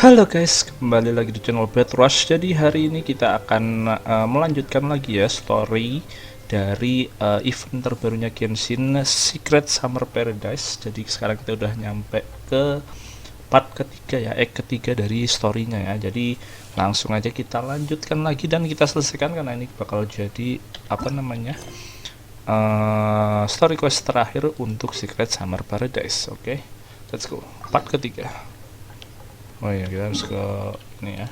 Halo guys, kembali lagi di channel BadRush. Jadi hari ini kita akan melanjutkan lagi ya story dari event terbarunya Genshin Secret Summer Paradise. Jadi sekarang kita udah nyampe ke part ketiga ya, ketiga dari storynya ya. Jadi langsung aja kita lanjutkan lagi dan kita selesaikan karena ini bakal jadi apa namanya story quest terakhir untuk Secret Summer Paradise. Oke, let's go. Part ketiga. Oh iya, kita harus ke ini ya,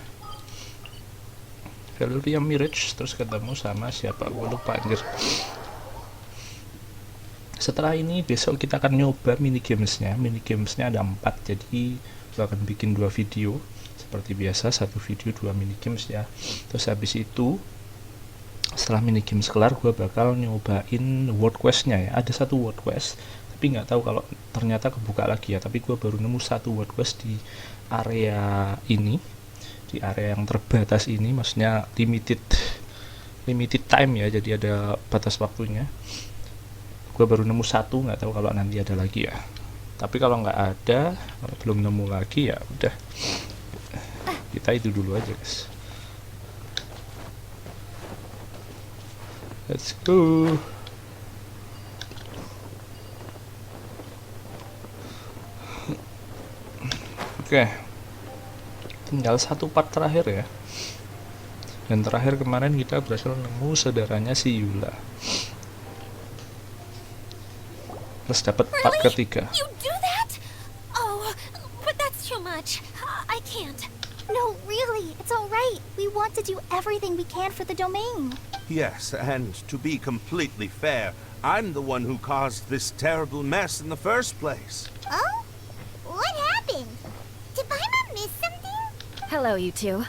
Valeria Mirage, terus ketemu sama siapa, gue lupa anjir. Setelah ini besok kita akan nyoba minigamesnya ada 4, jadi gue akan bikin 2 video seperti biasa, 1 video 2 minigames ya. Terus habis itu setelah minigames kelar gue bakal nyobain world questnya ya. Ada 1 world quest tapi nggak tahu kalau ternyata kebuka lagi ya, tapi gue baru nemu 1 world quest di area ini, di area yang terbatas ini, maksudnya limited time ya, jadi ada batas waktunya. Gue baru nemu 1, nggak tahu kalau nanti ada lagi ya, tapi kalau nggak ada, kalau belum nemu lagi ya udah kita itu dulu aja guys. Let's go. Oke, tinggal 1 part terakhir ya. Dan terakhir kemarin kita berhasil nemu saudaranya si Yula. Terus dapat part ketiga. You do that? Oh, but that's too much. I can't. No, really, it's all right. We want to do everything we can for the domain. Yes, and to be completely fair, I'm the one who caused this terrible mess in the first place. Oh? What happened? Did Paimon miss something? Hello, you two.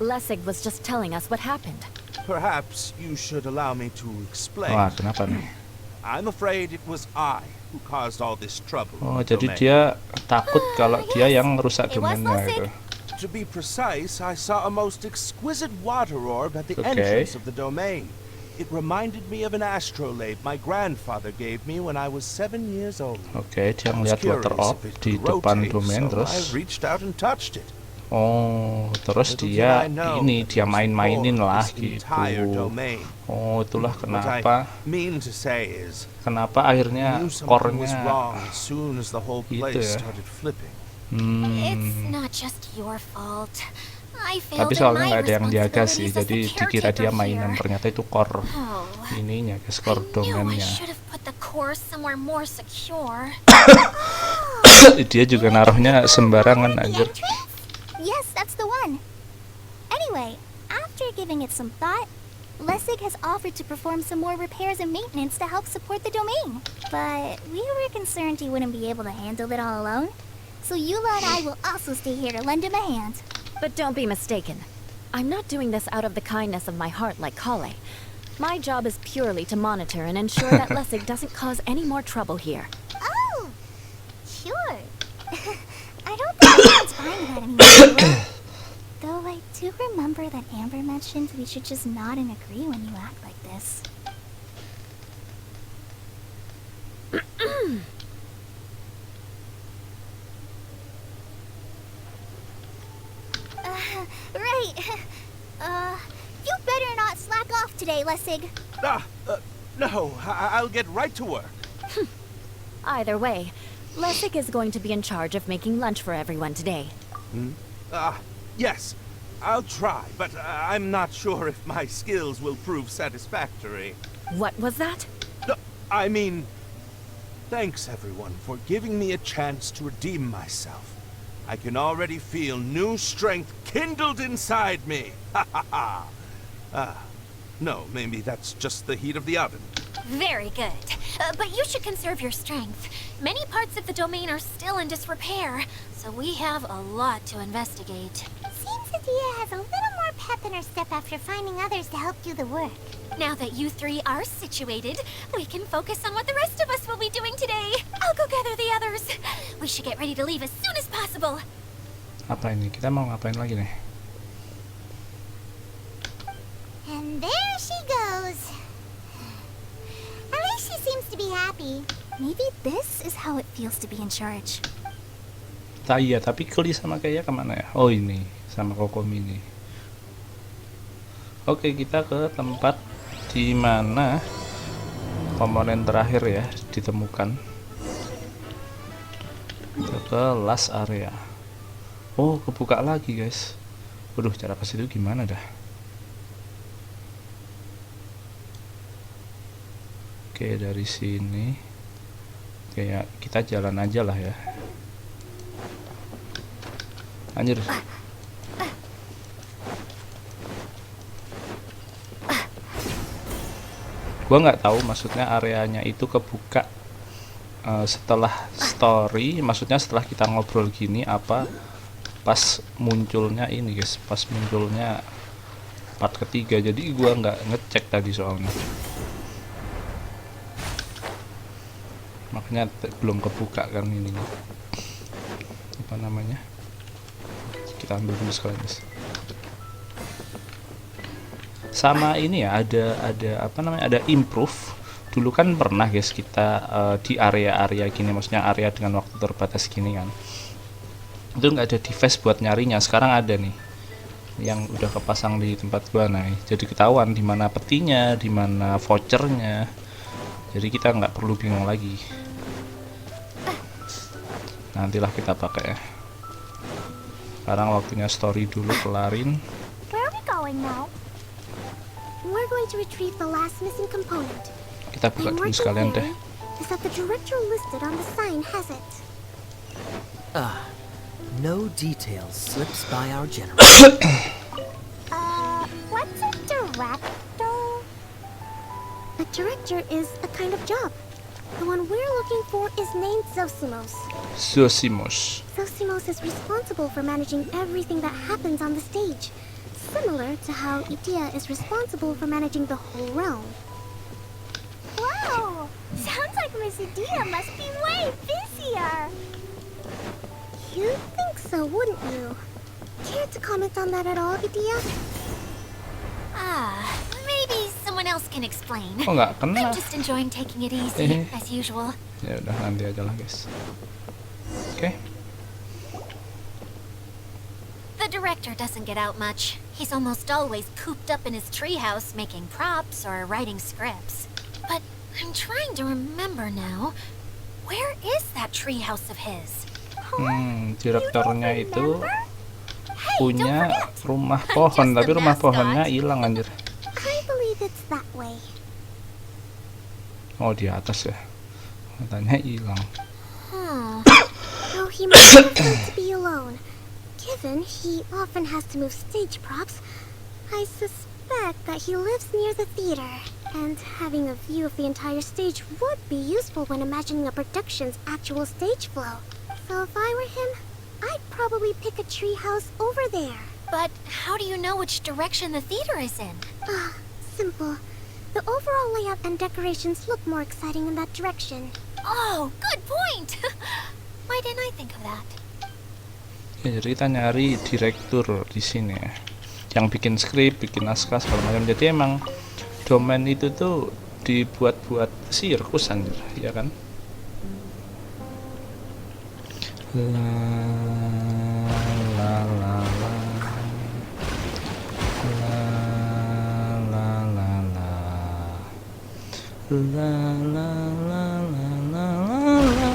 Lessig was just telling us what happened. Perhaps you should allow me to explain. Wah, kenapa nih? I'm afraid it was I who caused all this trouble. Oh, jadi dia takut kalau dia yang rusak It was domainnya Lessig. itu. To be precise, I saw a most exquisite water orb at the Okay. entrance of the domain. It reminded me of an astrolabe my grandfather gave me when I was 7 years old. Oke, dia I was ngeliat water curious orb if it di could depan rotate, domain, so terus I reached out and touched it. oh, terus Little dia did I know ini that dia it was main-mainin for lah this entire gitu. domain. Oh, itulah What kenapa I mean to say is, kenapa I akhirnya knew something was core-nya wrong as soon as the whole gitu place ya. started flipping. It's not just your fault. I failed Tapi in soalnya my nggak ada yang jaga sih, responsibilities as jadi the dikira dia caretaker mainan, here. ternyata itu core Oh, ininya guys, I core knew I domainnya. should have put the core somewhere more secure. Dia juga naruhnya sembarangan The anjir. entrance? Yes, that's the one. Anyway, after giving it some thought, Lessig has offered to perform some more repairs and maintenance to help support the domain. But we were concerned he wouldn't be able to handle it all alone. So Eula and I will also stay here to lend him a hand. But don't be mistaken. I'm not doing this out of the kindness of my heart like Kale. My job is purely to monitor and ensure that Lessig doesn't cause any more trouble here. Oh, sure. I don't think anyone's buying that anymore. Though I do remember that Amber mentioned we should just nod and agree when you act like this. Right. You better not slack off today, Lessig. No, I'll get right to work. Either way, Lessig is going to be in charge of making lunch for everyone today. Yes, I'll try, but I'm not sure if my skills will prove satisfactory. What was that? No, I mean, thanks everyone for giving me a chance to redeem myself. I can already feel new strength kindled inside me. Ha ha ha. No, maybe that's just the heat of the oven. Very good. But you should conserve your strength. Many parts of the domain are still in disrepair, so we have a lot to investigate. Seems Adia has a little more pep in her step after finding others to help do the work. Now that you 3 are situated, we can focus on what the rest of us will be doing today. I'll go gather the others. We should get ready to leave as soon as possible. Apa ini? Kita mau ngapain lagi nih? And there she goes. At least she seems to be happy. Maybe this is how it feels to be in charge. Iya, tapi Kli sama Kaya kemana ya? Oh ini, sama Kokomini. Oke, kita ke tempat di mana komponen terakhir ya ditemukan. Kita ke last area. Oh, kebuka lagi guys. Waduh, cara ke situ gimana dah? Oke, dari sini kayak kita jalan aja lah ya. Anjir. Gua nggak tahu maksudnya areanya itu kebuka setelah story, maksudnya setelah kita ngobrol gini apa pas munculnya ini guys, pas munculnya part ketiga. Jadi gua nggak ngecek tadi soalnya, makanya belum kebuka kan ini apa namanya. Kita ambil dulu sekalian guys. Sama ini ya, ada apa namanya, ada improve. Dulu kan pernah guys kita di area-area gini, maksudnya area dengan waktu terbatas gini kan, itu nggak ada device buat nyarinya. Sekarang ada nih yang udah kepasang di tempat gua. Nah, jadi ketahuan di mana petinya, di mana vouchernya, jadi kita nggak perlu bingung lagi. Nantilah kita pakai ya. Sekarang waktunya story dulu kelarin. Where are we going now? We're going to retrieve the last missing component. Kita buka dulu sekalian deh. Is that the director listed on the sign has it? No details slips by our general. What's a director? A director is a kind of job. The one we're looking for is named Zosimos. Zosimos. Zosimos is responsible for managing everything that happens on the stage, similar to how Idea is responsible for managing the whole realm. Wow! Sounds like Miss Idea must be way busier! You'd think so, wouldn't you? Care to comment on that at all, Idea? Maybe someone else can explain. Oh, nggak kena. I'm just enjoying taking it easy, as usual. Ya udah, nanti aja lah guys. Oke. The director doesn't get out much. He's almost always cooped up in his treehouse making props or writing scripts. But I'm trying to remember now. Where is that treehouse of his? Direkturnya itu Hey, punya don't forget. rumah I'm pohon, just tapi the rumah mascot. pohonnya hilang anjir. I believe it's that way. Oh, di atas ya. Katanya hilang. Though he must prefer to be alone. Given he often has to move stage props, I suspect that he lives near the theater. And having a view of the entire stage would be useful when imagining a production's actual stage flow. So if I were him, I'd probably pick a treehouse over there. But how do you know which direction the theater is in? Simple. The overall layout and decorations look more exciting in that direction. Oh, good point! Why didn't I think of that? Ya, jadi kita nyari direktur di sini ya, yang bikin skrip, bikin naskah segala macam. Jadi emang domain itu tuh dibuat-buat sirkus anjir, ya kan? La la la la la la la la la la la la.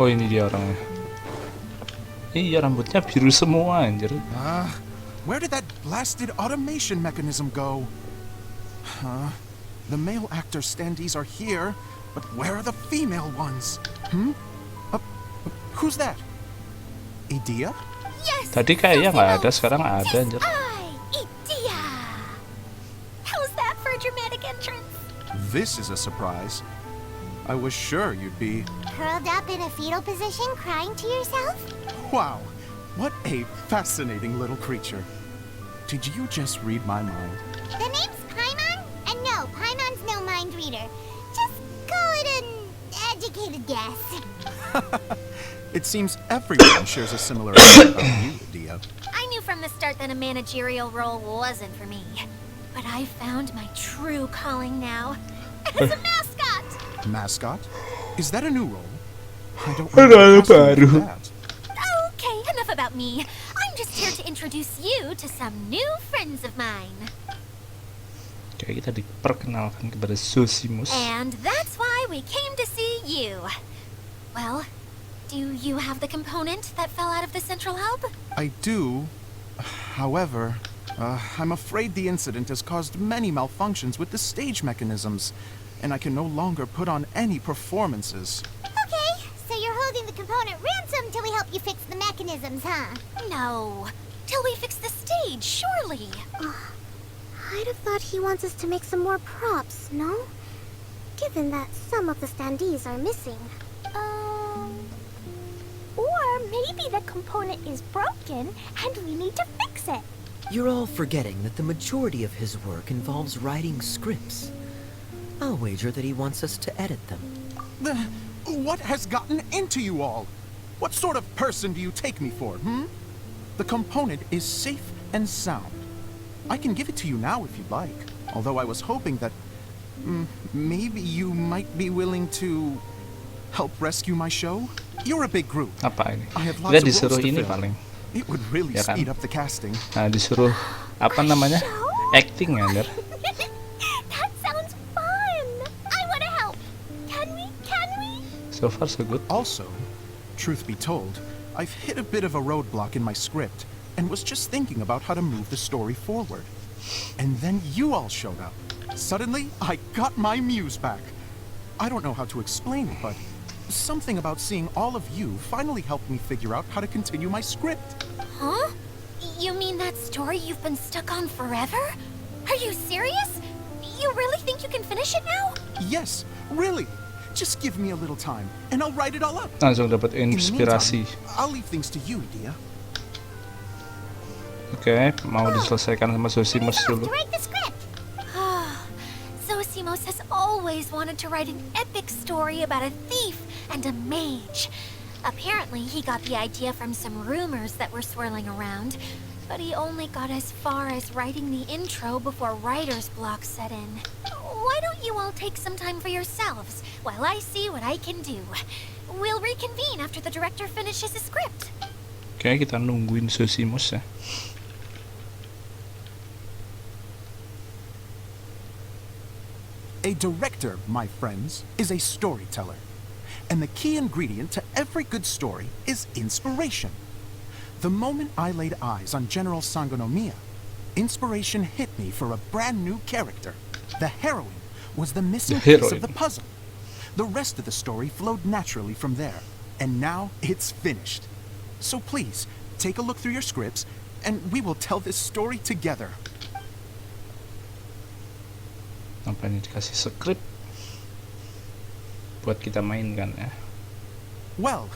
Oh, ini dia orangnya. Iya, rambutnya biru semua anjir. Where did that blasted automation mechanism go? The male actor standees are here, but where are the female ones? Who's that? Idea? Yes! Tadi kayaknya nggak ada, Zosimos. sekarang ada anjir. Idea! How's that for a dramatic entrance? This is a surprise. I was sure you'd be... Curled up in a fetal position, crying to yourself? Wow, what a fascinating little creature. Did you just read my mind? The name's Paimon? And no, Paimon's no mind reader. Just call it an educated guess. It seems everyone shares a similar idea about you, Dia. I knew from the start that a managerial role wasn't for me. But I found my true calling now. As a mascot! Mascot? Is that a new role? I don't Role know baru. that. Okay, enough about me. I'm just here to introduce you to some new friends of mine. Oke, kita diperkenalkan kepada Zosimus. And that's why we came to see you. Well, do you have the component that fell out of the central hub? I do. However, I'm afraid the incident has caused many malfunctions with the stage mechanisms, and I can no longer put on any performances. Okay, so you're holding the component ransom till we help you fix the mechanisms, huh? No. Till we fix the stage, surely. I'd have thought he wants us to make some more props, no? Given that some of the standees are missing. Or maybe the component is broken and we need to fix it. You're all forgetting that the majority of his work involves writing scripts. I'll wager that he wants us to edit them. What has gotten into you all? What sort of person do you take me for, The component is safe and sound. I can give it to you now if you'd like, although I was hoping that maybe you might be willing to help rescue my show? You're a big group. Apa ini? I have Kita lots of disuruh roles to ini fill. paling. It would really Ya kan? speed up the casting. Nah, disuruh apa namanya? Acting ya, Ner? That sounds fun! I want to help! Can we? So far so good. Also, truth be told, I've hit a bit of a roadblock in my script and was just thinking about how to move the story forward. And then you all showed up. Suddenly, I got my muse back. I don't know how to explain it, but something about seeing all of you finally helped me figure out how to continue my script. Huh? You mean that story you've been stuck on forever? Are you serious? You really think you can finish it now? Yes, really. Just give me a little time, and I'll write it all up. Langsung dapat In the inspirasi. meantime, I'll leave things to you, Dia. Oke, mau diselesaikan sama Zosimus To dulu. write the script! Zosimos has always wanted to write an epic story about a thief and a mage. Apparently, he got the idea from some rumors that were swirling around, but he only got as far as writing the intro before writer's block set in. Why don't you all take some time for yourselves while I see what I can do? We'll reconvene after the director finishes the script. Oke, kita nungguin Zosimus ya. A director, my friends, is a storyteller. And the key ingredient to every good story is inspiration. The moment I laid eyes on General Sangonomiya, inspiration hit me for a brand new character. The heroine was the missing The piece of heroine. the puzzle. The rest of the story flowed naturally from there. And now it's finished. So please, take a look through your scripts, and we will tell this story together. Apa ini dikasih skrip buat kita mainkan ya. Well,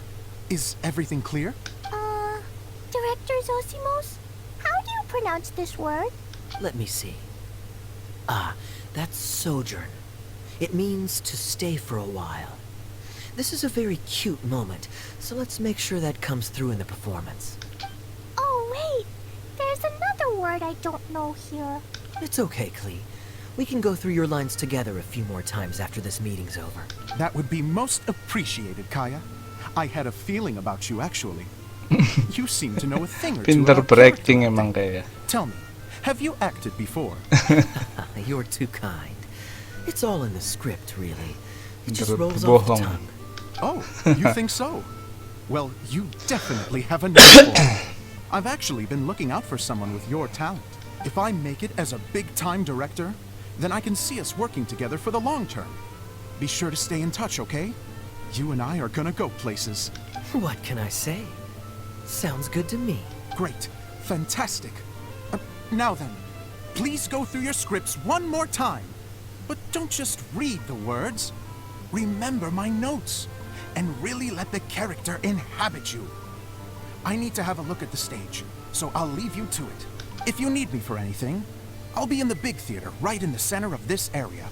is everything clear? Director Zosimos, how do you pronounce this word? Let me see. Ah, that's sojourn. It means to stay for a while. This is a very cute moment, so let's make sure that comes through in the performance. Oh, wait. There's another word I don't know here. It's okay, Klee. We can go through your lines together a few more times after this meeting's over. That would be most appreciated, Kaya. I had a feeling about you, actually. You seem to know a thing or two Pinter about berakting character. emang kayak. Tell me, have you acted before? You're too kind. It's all in the script, really. It just Pinter rolls off the berbohong. tongue. Oh, you think so? Well, you definitely have a knack for it. I've actually been looking out for someone with your talent. If I make it as a big-time director, then I can see us working together for the long term. Be sure to stay in touch, okay? You and I are gonna go places. What can I say? Sounds good to me. Great. Fantastic. Now then, please go through your scripts one more time. But don't just read the words. Remember my notes. And really let the character inhabit you. I need to have a look at the stage, so I'll leave you to it. If you need me for anything, I'll be in the big theater right in the center of this area.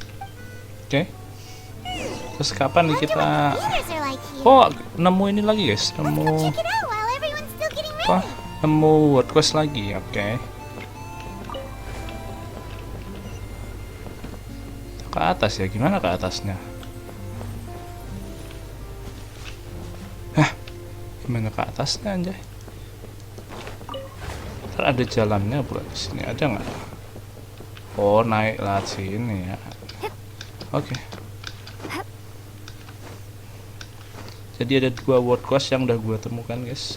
Oke. Terus kapan nih kita Computers are like here. oh nemu ini lagi guys, nemu Check it out while everyone's still getting ready. apa? Nemu world quest lagi. Oke. Ke atas ya, gimana ke atasnya? Hah, gimana ke atasnya anjay? Ntar ada jalannya pula di sini, ada nggak? Oh, naik lewat sini ya. Oke. Jadi ada 2 world quest yang udah gua temukan guys.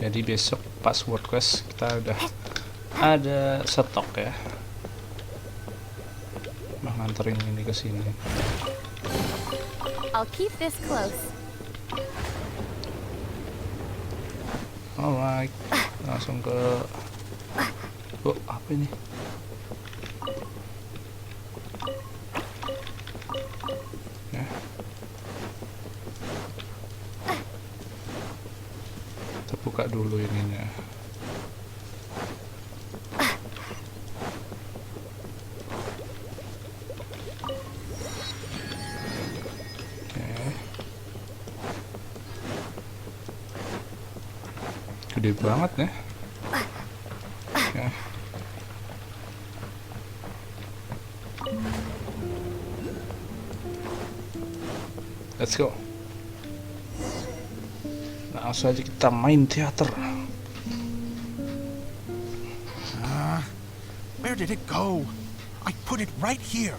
Jadi besok pas world quest kita udah ada stok ya. Nah, nganterin ini ke sini. I'll keep this close. Alright, langsung ke oh apa ini? Ya. Kita buka dulu ininya. Gede banget ya. Let's go. Langsung aja kita main teater. Where did it go? I put it right here.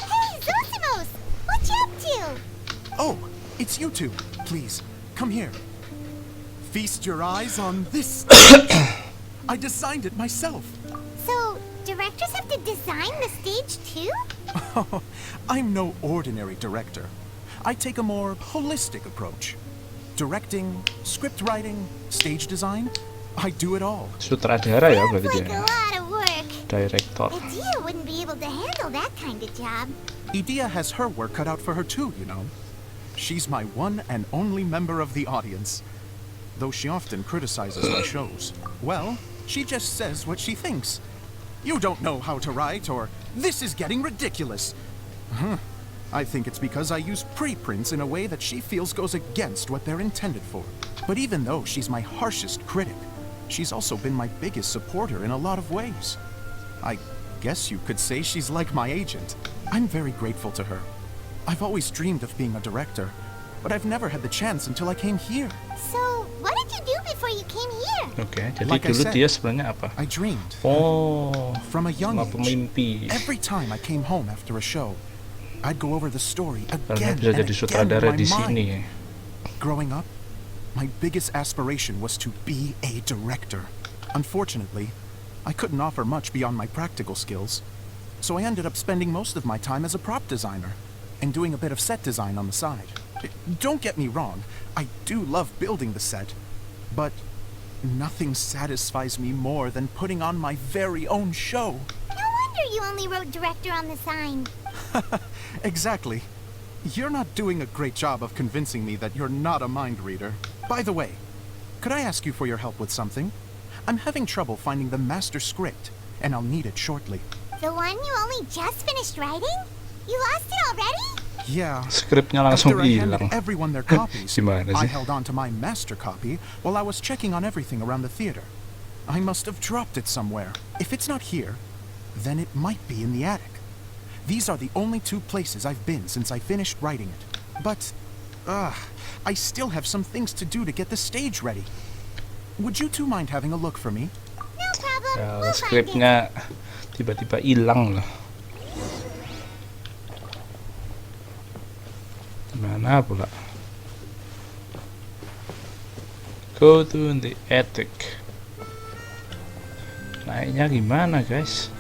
Hey, Zosimos! What you up to? Oh, it's you two. Please, come here. Feast your eyes on this. I designed it myself. So, directors have to design the stage too? I'm no ordinary director. I take a more holistic approach. Directing, script writing, stage design, I do it all. Sutradara ya berarti Like dia. a lot of work. Director. Idea wouldn't be able to handle that kind of job. Idea has her work cut out for her too, you know. She's my one and only member of the audience. Though she often criticizes my shows. Well, she just says what she thinks. You don't know how to write, or this is getting ridiculous. I think it's because I use preprints in a way that she feels goes against what they're intended for. But even though she's my harshest critic, she's also been my biggest supporter in a lot of ways. I guess you could say she's like my agent. I'm very grateful to her. I've always dreamed of being a director, but I've never had the chance until I came here. So, what did you do before you came here? Oke, jadi Like I dulu said, dia sebenarnya apa? I dreamed. Oh, From a young cuma age, pemimpi. every time I came home after a show, I'd go over the story Karena again bisa and jadi again sutradara in di my sini. mind. Growing up, my biggest aspiration was to be a director. Unfortunately, I couldn't offer much beyond my practical skills, so I ended up spending most of my time as a prop designer and doing a bit of set design on the side. Don't get me wrong, I do love building the set, but nothing satisfies me more than putting on my very own show. No wonder you only wrote director on the sign. Exactly. You're not doing a great job of convincing me that you're not a mind reader. By the way, could I ask you for your help with something? I'm having trouble finding the master script, and I'll need it shortly. The one you only just finished writing? You lost it already? Yeah. Skripnya langsung After I handed hilang. everyone their copies, Gimana I sih? held on to my master copy while I was checking on everything around the theater. I must have dropped it somewhere. If it's not here, then it might be in the attic. These are the only 2 places I've been since I finished writing it. But, I still have some things to do to get the stage ready. Would you two mind having a look for me? No problem. Ya, We'll find it. skripnya tiba-tiba hilang loh. Gimana pula? Go to the attic. Naiknya gimana guys?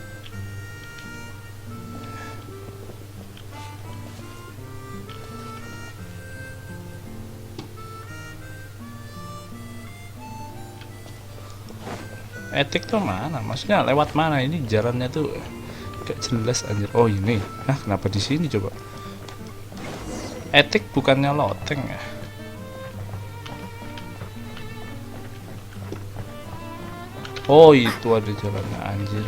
Attic tuh mana? Maksudnya lewat mana? Ini jalannya tuh gak jelas anjir. Oh ini. Nah kenapa di sini coba? Attic bukannya loteng ya? Oh, itu ada jalannya, anjir.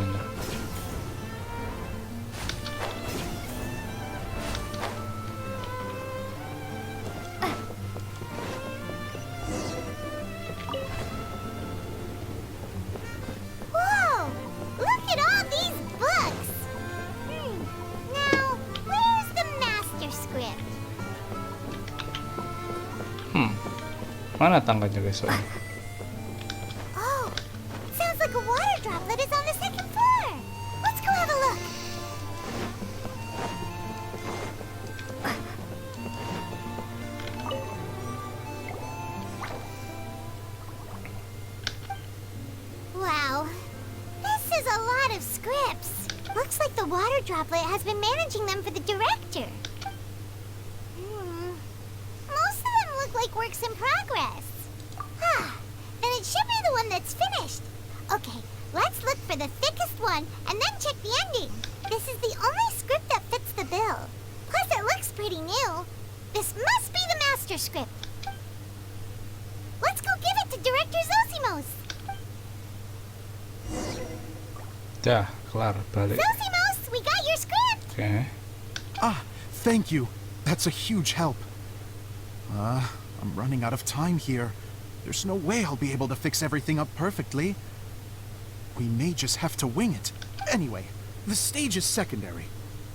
Whoa! Look at all these books! Now, where's the master script? Mana tangganya guys? Soalnya? Oh, sounds like a water droplet is on the second floor. Let's go have a look. Wow, this is a lot of scripts. Looks like the water droplet has been managing them for the director. Most of them look like works in progress. Then it should be the one that's finished. Okay, let's look for the thickest one and then check the ending. This is the only script that fits the bill. Plus it looks pretty new. This must be the master script. Let's go give it to Director Zosimos. Dah, kelar, balik. Zosimos, we got your script. Oke. Ah, thank you. That's a huge help. I'm running out of time here. There's no way I'll be able to fix everything up perfectly. We may just have to wing it. Anyway, the stage is secondary.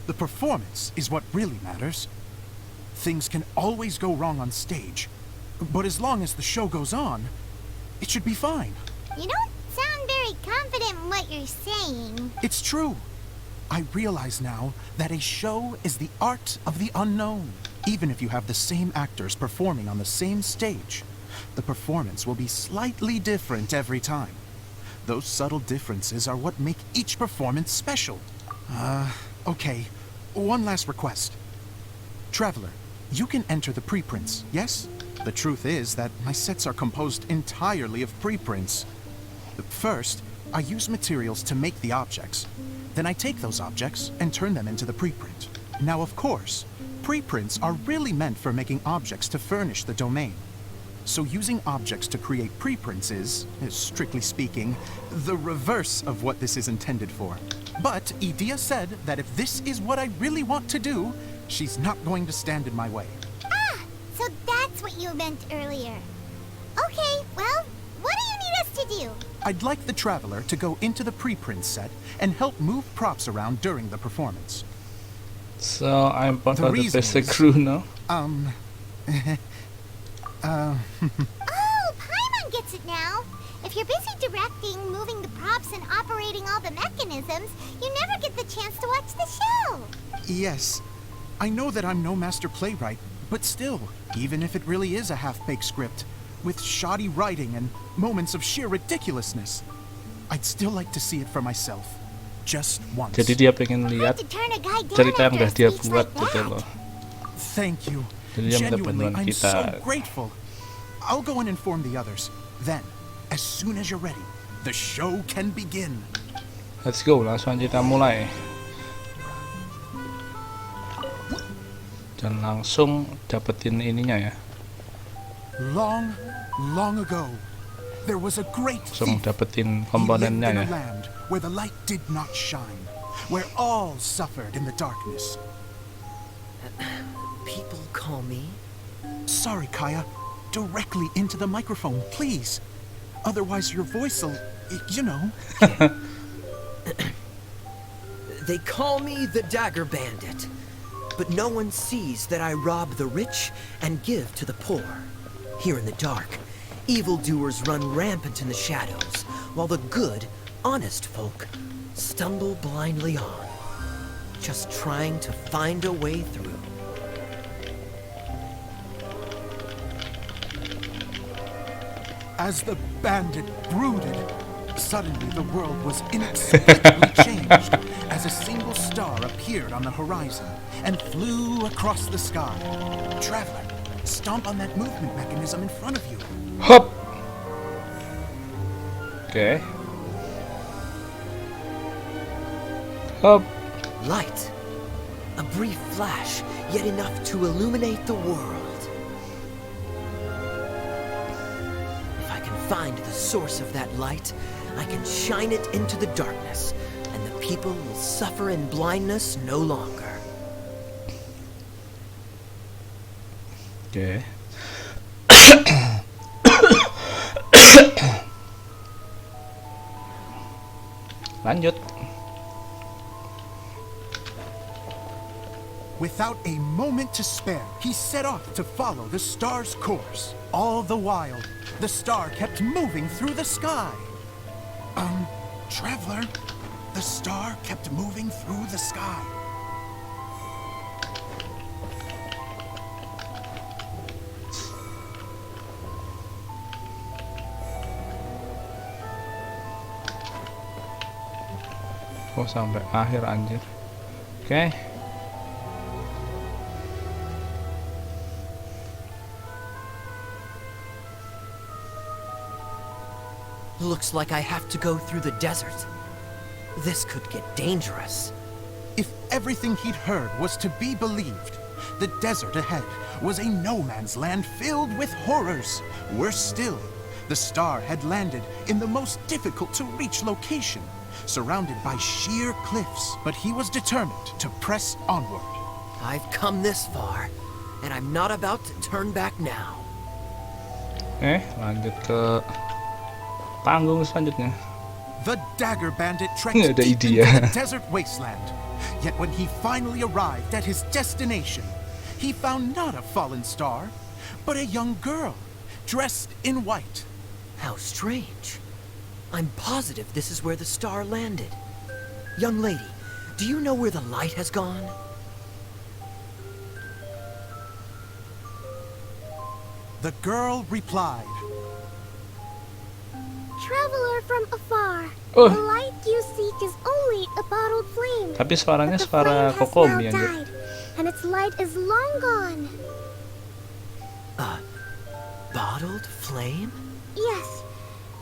The performance is what really matters. Things can always go wrong on stage, but as long as the show goes on, it should be fine. You don't sound very confident in what you're saying. It's true. I realize now that a show is the art of the unknown. Even if you have the same actors performing on the same stage, the performance will be slightly different every time. Those subtle differences are what make each performance special. Okay. One last request. Traveler, you can enter the preprints, yes? The truth is that my sets are composed entirely of preprints. First, I use materials to make the objects. Then I take those objects and turn them into the preprint. Now, of course, preprints are really meant for making objects to furnish the domain. So using objects to create preprints is, strictly speaking, the reverse of what this is intended for. But Edea said that if this is what I really want to do, she's not going to stand in my way. Ah, so that's what you meant earlier. Okay, well, what do you need us to do? I'd like the Traveler to go into the preprint set and help move props around during the performance. So I'm part The of the reason basic is- crew now. Oh, Paimon gets it now. If you're busy directing, moving the props, and operating all the mechanisms, you never get the chance to watch the show. Yes, I know that I'm no master playwright, but still, even if it really is a half-baked script, with shoddy writing and moments of sheer ridiculousness, I'd still like to see it for myself. Just once. Jadi dia pengen lihat To turn a guy down cerita yang after udah a dia speech buat like gitu that. loh. Thank you. Jadi dia minta Genuinely, bantuan I'm kita. so grateful. I'll go and inform the others. Then, as soon as you're ready, the show can begin. Let's go, langsung aja kita mulai. Dan langsung dapetin ininya ya. Long, long ago, there was a great Langsung thief. dapetin He lived komponennya in a ya. land where the light did not shine, where all suffered in the darkness. People call me? Sorry, Kaya. Directly into the microphone, please. Otherwise your voice'll, you know. They call me the Dagger Bandit. But no one sees that I rob the rich and give to the poor. Here in the dark, evildoers run rampant in the shadows, while the good, honest folk stumble blindly on, just trying to find a way through. As the bandit brooded, suddenly the world was inexplicably changed as a single star appeared on the horizon and flew across the sky. Traveler, stomp on that movement mechanism in front of you. Hop. Oke. Hop. Light. A brief flash, yet enough to illuminate the world. If I can find the source of that light, I can shine it into the darkness, and the people will suffer in blindness no longer. Oke. Lanjut. Without a moment to spare, he set off to follow the star's course. All the while, the star kept moving through the sky. Traveler, the star kept moving through the sky. Oh, sampai akhir anjir. Oke. Looks like I have to go through the desert. This could get dangerous. If everything he'd heard was to be believed, the desert ahead was a no-man's land filled with horrors. Worse still, the star had landed in the most difficult-to-reach location, surrounded by sheer cliffs. But he was determined to press onward. I've come this far, and I'm not about to turn back now. Lanjut ke panggung selanjutnya. The dagger bandit trekked Nggak ada deep ide into ya. the desert wasteland. Yet when he finally arrived at his destination, he found not a fallen star, but a young girl, dressed in white. How strange. I'm positive this is where the star landed. Young lady, do you know where the light has gone? The girl replied, Traveler from afar, Oh. the light you seek is only a bottled flame. Tapi suaranya But the suara flame has Kokomi now anjir. died, and its light is long gone. Bottled flame? Yes,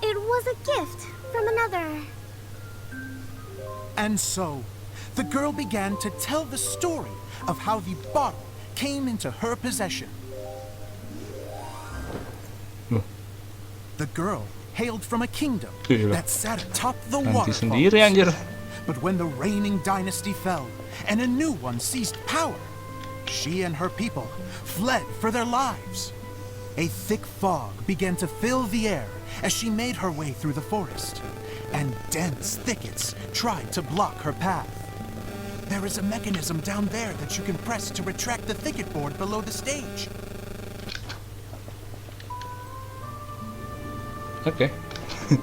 it was a gift from another. and so the girl began to tell the story of how the bottle came into her possession. The girl hailed from a kingdom Gila. that sat atop the Nanti sendiri waterfalls. anjir. But when the reigning dynasty fell and a new one seized power, she and her people fled for their lives. A thick fog began to fill the air as she made her way through the forest, and dense thickets tried to block her path. There is a mechanism down there that you can press to retract the thicket board below the stage. Oke.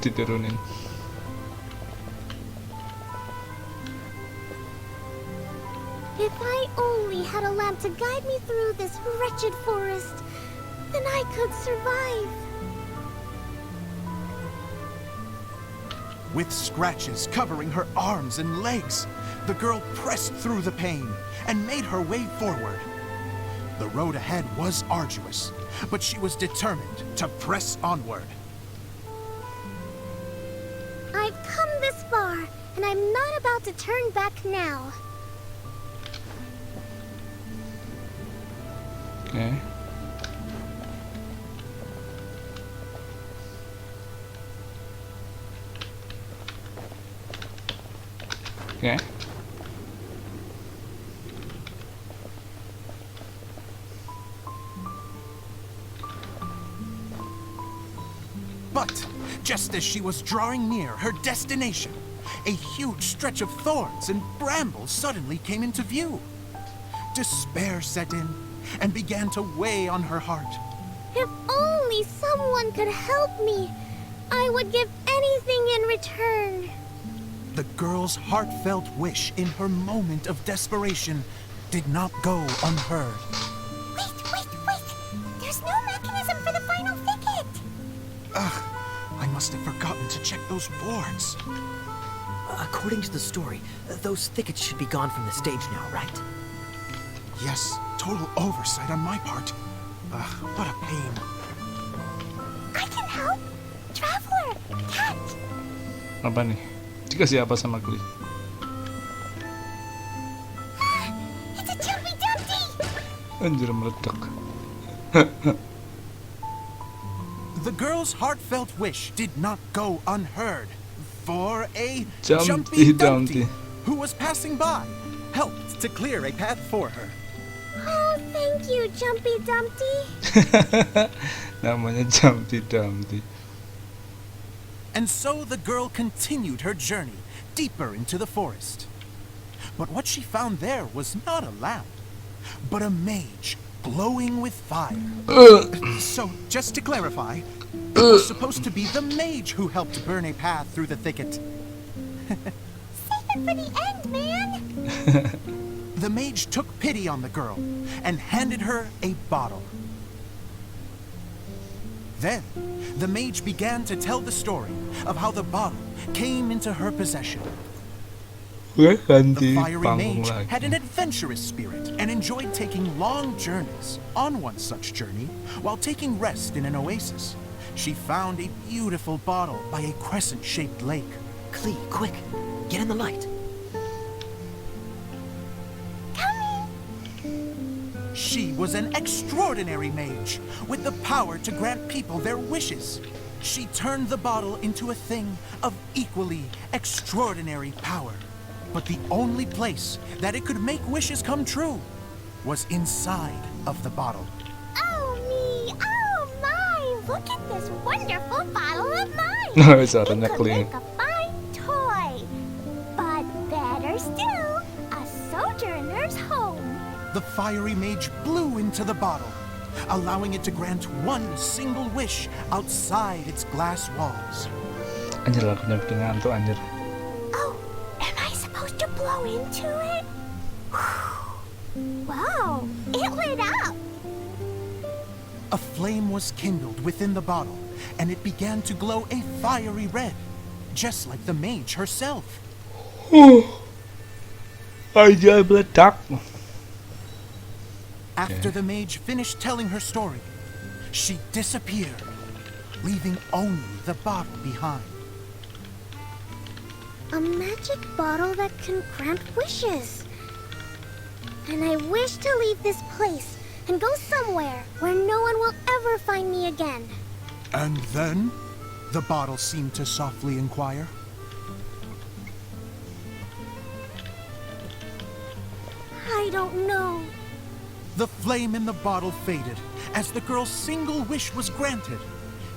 Diturunin. If I only had a lamp to guide me through this wretched forest, then I could survive. With scratches covering her arms and legs, the girl pressed through the pain and made her way forward. The road ahead was arduous, but she was determined to press onward. I've come this far, and I'm not about to turn back now. Oke. Oke. But just as she was drawing near her destination, a huge stretch of thorns and brambles suddenly came into view. Despair set in and began to weigh on her heart. If only someone could help me, I would give anything in return. The girl's heartfelt wish in her moment of desperation did not go unheard. Wait! There's no mechanism for the final thicket! I must have forgotten to check those boards. According to the story, those thickets should be gone from the stage now, right? Yes, total oversight on my part. What a pain. I can help! Traveler! Cat! Apa nih? Dikasih apa sama Glee? It's a Jumpy Dumpty! Anjir meledak. The girl's heartfelt wish did not go unheard. for a Jumpy Jumpy Dumpty. Dumpty who was passing by, helped to clear a path for her. Oh, thank you, Jumpy Dumpty. Namanya Jumpy Dumpty. And so the girl continued her journey deeper into the forest. But what she found there was not a lamp, but a mage glowing with fire. So, just to clarify, it was supposed to be the mage who helped burn a path through the thicket. Save it for the end, man. The mage took pity on the girl and handed her a bottle. Then, the mage began to tell the story of how the bottle came into her possession. The Ganti fiery panggung mage lagi. had an adventurous spirit and enjoyed taking long journeys. On one such journey, while taking rest in an oasis, she found a beautiful bottle by a crescent-shaped lake. Klee, quick, get in the light. She was an extraordinary mage with the power to grant people their wishes. She turned the bottle into a thing of equally extraordinary power. But the only place that it could make wishes come true was inside of the bottle. Oh me, oh my! Look at this wonderful bottle of mine. Suaranya It could clean. make a fine toy. But better still, a sojourner's home. The fiery mage blew into the bottle, allowing it to grant one single wish outside its glass walls. Anjir lagunya bikin ngantuk anjir. Oh, am I supposed to blow into it? Wow, it lit up. A flame was kindled within the bottle, and it began to glow a fiery red, just like the mage herself. Aja meledak. After the mage finished telling her story, she disappeared, leaving only the bottle behind. A magic bottle that can grant wishes. And I wish to leave this place and go somewhere where no one will ever find me again. And then, the bottle seemed to softly inquire. I don't know. The flame in the bottle faded as the girl's single wish was granted,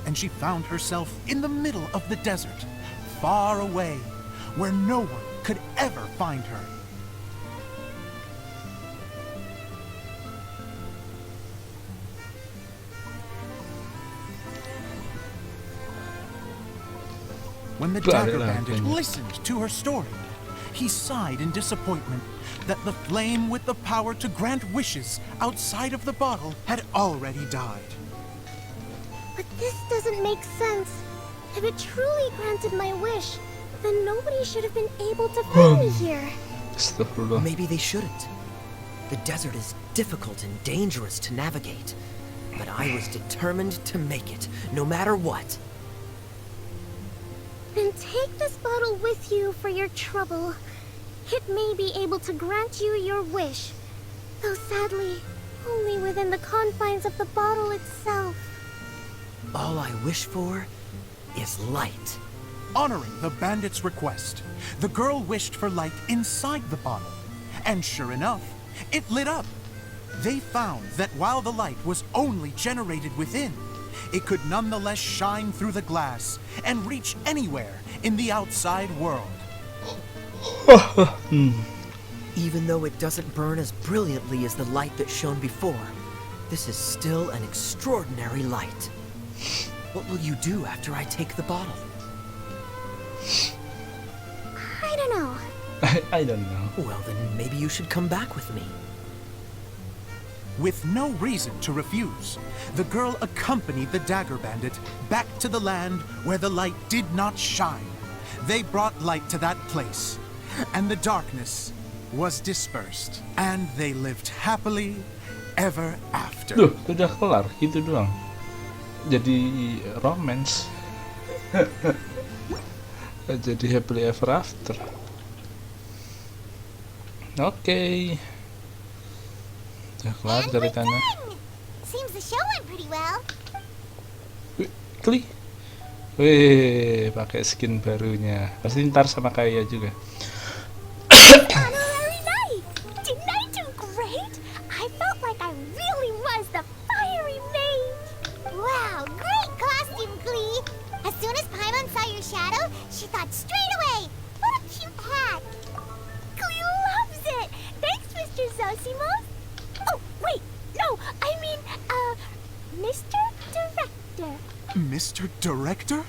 and she found herself in the middle of the desert, far away, where no one could ever find her. When the dagger bandit listened to her story, he sighed in disappointment that the flame with the power to grant wishes outside of the bottle had already died. But this doesn't make sense. If it truly granted my wish, then nobody should have been able to find me here. Astagfirullah. Maybe they shouldn't. The desert is difficult and dangerous to navigate, but I was determined to make it, no matter what. Then take this bottle with you for your trouble. It may be able to grant you your wish, though sadly, only within the confines of the bottle itself. All I wish for is light. Honoring the bandit's request, the girl wished for light inside the bottle, and sure enough, it lit up. They found that while the light was only generated within, it could nonetheless shine through the glass and reach anywhere in the outside world. Even though it doesn't burn as brilliantly as the light that shone before, this is still an extraordinary light. What will you do after I take the bottle? I don't know. I don't know. Well, then maybe you should come back with me. With no reason to refuse, the girl accompanied the dagger bandit back to the land where the light did not shine. They brought light to that place, and the darkness was dispersed, and they lived happily ever after. Duh, udah kelar gitu doang. Jadi romance. Jadi happily ever after. Oke. Udah kelar And we're ceritanya. done. Seems the show went pretty well. Kli, Wih, pakai skin barunya. Pasti ntar sama kayak juga. Honorary knight! Didn't I do great? I felt like I really was the fiery mage! Wow, great costume, Glee! As soon as Paimon saw your shadow, she thought straight away, what a cute hat! Glee loves it! Thanks, Mr. Zosimos! Oh, wait, no, I mean, Mr. Director. Mr. Director?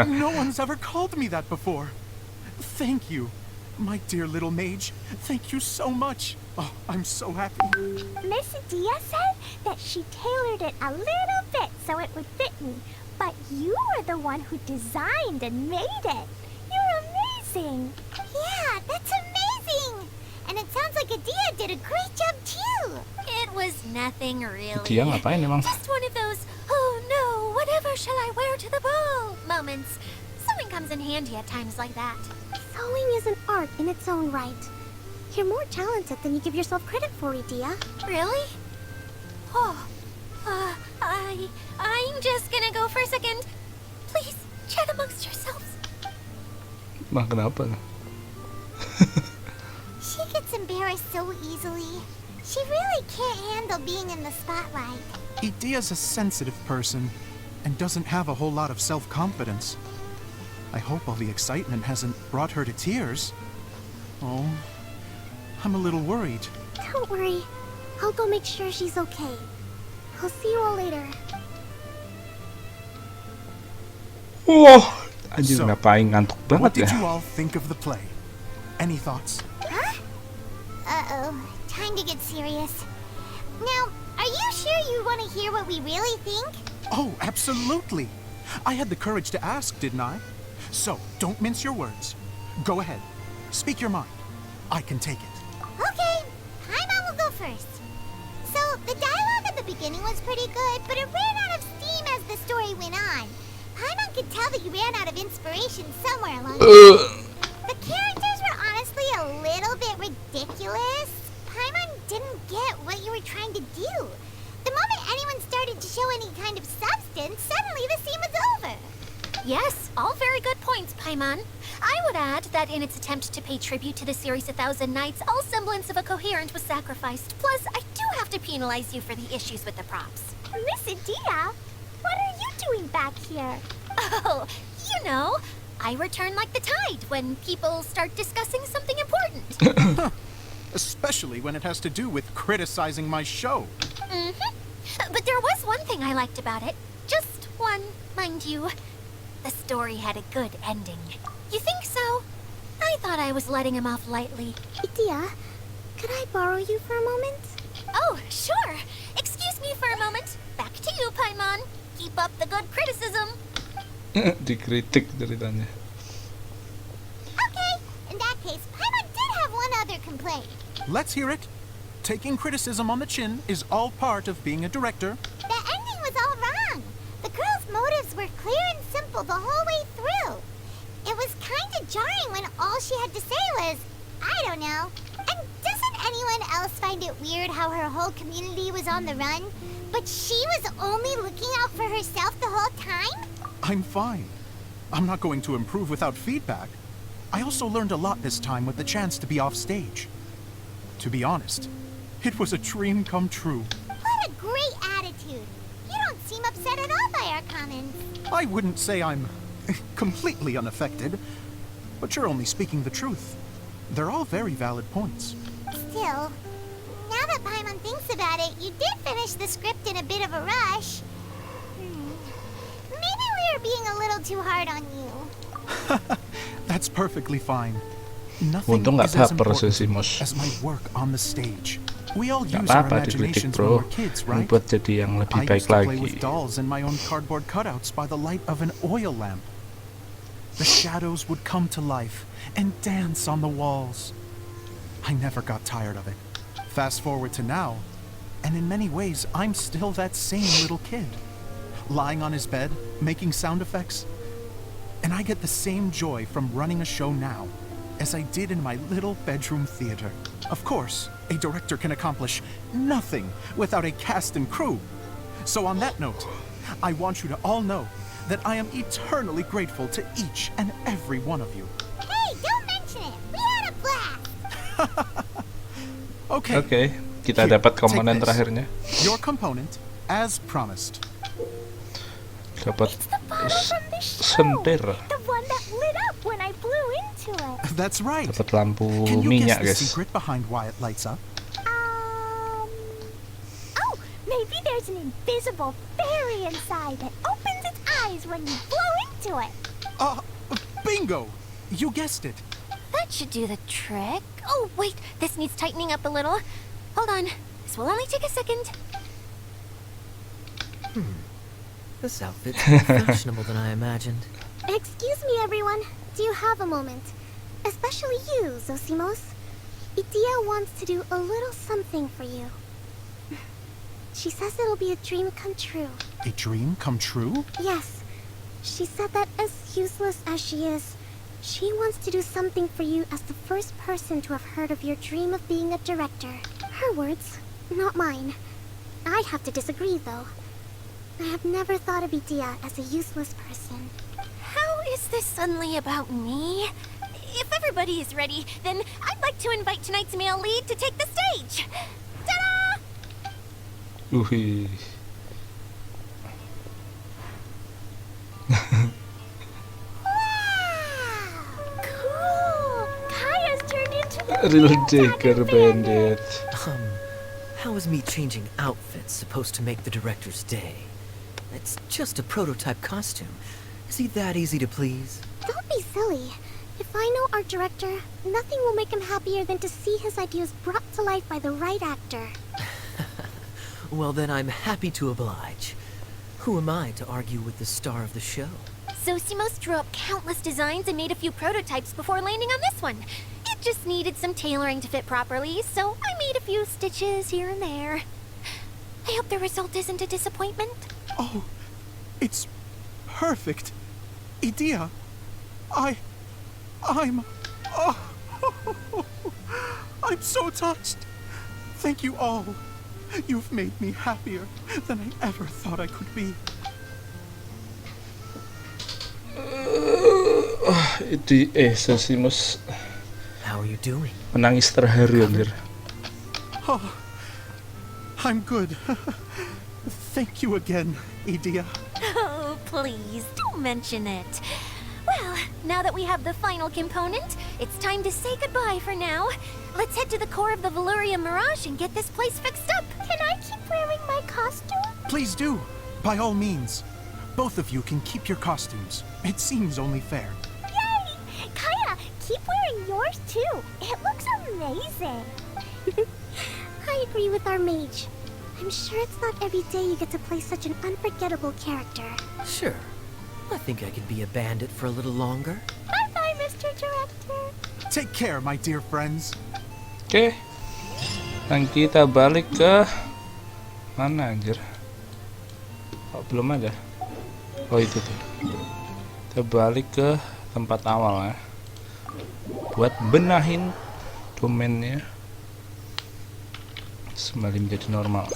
No one's ever called me that before. Thank you. My dear little mage, thank you so much. Oh, I'm so happy. Miss Dia said that she tailored it a little bit so it would fit me. But you were the one who designed and made it. You're amazing. Yeah, that's amazing. And it sounds like Adia did a great job too. It was nothing really. Dia ngapain emang? Just one of those, oh no, whatever shall I wear to the ball moments. Sewing comes in handy at times like that. Sewing is an art in its own right. You're more talented than you give yourself credit for, Adia. Really? Oh, I'm just gonna go for a second. Please, chat amongst yourselves. Mah kenapa? She gets embarrassed so easily. She really can't handle being in the spotlight. Idia's a sensitive person and doesn't have a whole lot of self-confidence. I hope all the excitement hasn't brought her to tears. Oh, I'm a little worried. Don't worry. I'll go make sure she's okay. I'll see you all later. Wah, anjir So, ngapain ngantuk What banget did ya? you all think of the play? Any thoughts? Huh? Uh-oh. Time to get serious. Now, are you sure you want to hear what we really think? Oh, absolutely. I had the courage to ask, didn't I? So, don't mince your words. Go ahead. Speak your mind. I can take it. Okay, Paimon will go first. So, the dialogue at the beginning was pretty good, but it ran out of steam as the story went on. Paimon could tell that he ran out of inspiration somewhere along the way. The characters were honestly a little bit ridiculous. Paimon didn't get what you were trying to do. The moment anyone started to show any kind of substance, suddenly the scene was over. Yes, all very good points, Paimon. I would add that in its attempt to pay tribute to the series 1,000 Nights, all semblance of a coherent was sacrificed. Plus, I do have to penalize you for the issues with the props. Miss Adia, what are you doing back here? Oh, you know, I return like the tide when people start discussing something important. Especially when it has to do with criticizing my show. But there was one thing I liked about it. Just one, mind you. The story had a good ending. You think so? I thought I was letting him off lightly. Adia, could I borrow you for a moment? Oh, sure. Excuse me for a moment. Back to you, Paimon. Keep up the good criticism. Dikritik ceritanya. Okay, in that case, Paimon did have one other complaint. Let's hear it. Taking criticism on the chin is all part of being a director. The ending was all wrong. The girl's motives were clear and simple the whole way through. It was kind of jarring when all she had to say was, I don't know. And doesn't anyone else find it weird how her whole community was on the run, but she was only looking out for herself the whole time? I'm fine. I'm not going to improve without feedback. I also learned a lot this time with the chance to be off stage. To be honest, it was a dream come true. What a great attitude. You don't seem upset at all by our comments. I wouldn't say I'm completely unaffected, but you're only speaking the truth. They're all very valid points. Still, now that Paimon thinks about it, you did finish the script in a bit of a rush. Maybe we were being a little too hard on you. That's perfectly fine. Nothing Untung nggak is as baper important Zosimos. as my work on the stage. We all Nggak use our apa-apa dikritik imaginations when bro. we're kids, Ini right? buat jadi yang lebih I baik used to play lagi. with dolls and my own cardboard cutouts by the light of an oil lamp. The shadows would come to life and dance on the walls. I never got tired of it. Fast forward to now, and in many ways, I'm still that same little kid. Lying on his bed, making sound effects. And I get the same joy from running a show now as I did in my little bedroom theater. Of course, a director can accomplish nothing without a cast and crew. So on that note, I want you to all know that I am eternally grateful to each and every one of you. Hey, don't mention it. We had a blast. Okay. Oke, kita Here, dapat take komponen this. terakhirnya. Your component, as promised. Dapat It's the bottle from the show. sentir. The one that lit up when I blew into it. That's right. Dapat lampu Can you minyak, guess the guys. secret behind why it lights up? Oh, maybe there's an invisible fairy inside that opens its eyes when you blow into it. Bingo! You guessed it. That should do the trick. Oh, wait, this needs tightening up a little. Hold on. This will only take a second. This outfit's more fashionable than I imagined. Excuse me, everyone. Do you have a moment? Especially you, Zosimos. Idia wants to do a little something for you. She says it'll be a dream come true. A dream come true? Yes. She said that as useless as she is, she wants to do something for you as the first person to have heard of your dream of being a director. Her words, not mine. I have to disagree, though. I have never thought of Idia as a useless person. How is this suddenly about me? If everybody is ready, then I'd like to invite tonight's male lead to take the stage. Ta-da! Wih. Cool! Kaya's turned into the Real Dagger Dagger Bandit. How is me changing outfits supposed to make the director's day? It's just a prototype costume. Is he that easy to please? Don't be silly. If I know our director, nothing will make him happier than to see his ideas brought to life by the right actor. Well, then I'm happy to oblige. Who am I to argue with the star of the show? Zosimos drew up countless designs and made a few prototypes before landing on this one. It just needed some tailoring to fit properly, so I made a few stitches here and there. I hope the result isn't a disappointment. Oh, it's perfect. Idia, I'm so touched. Thank you all. You've made me happier than I ever thought I could be. Zosimos How are you doing? menangis terharu anjir. I'm good. Thank you again, Idia. Oh, please, don't mention it. Well, now that we have the final component, it's time to say goodbye for now. Let's head to the core of the Valuria Mirage and get this place fixed up. Can I keep wearing my costume? Please do, by all means. Both of you can keep your costumes. It seems only fair. Yay! Kaya, keep wearing yours too. It looks amazing. I agree with our mage. I'm sure it's not every day you get to play such an unforgettable character. Sure. I think I could be a bandit for a little longer. Bye-bye, Mr. Director. Take care, my dear friends. Oke. Dan kita balik ke mana anjir? Oh, belum ada. Oh, itu tuh. Kita balik ke tempat awal ya. Buat benahin domainnya kembali menjadi normal.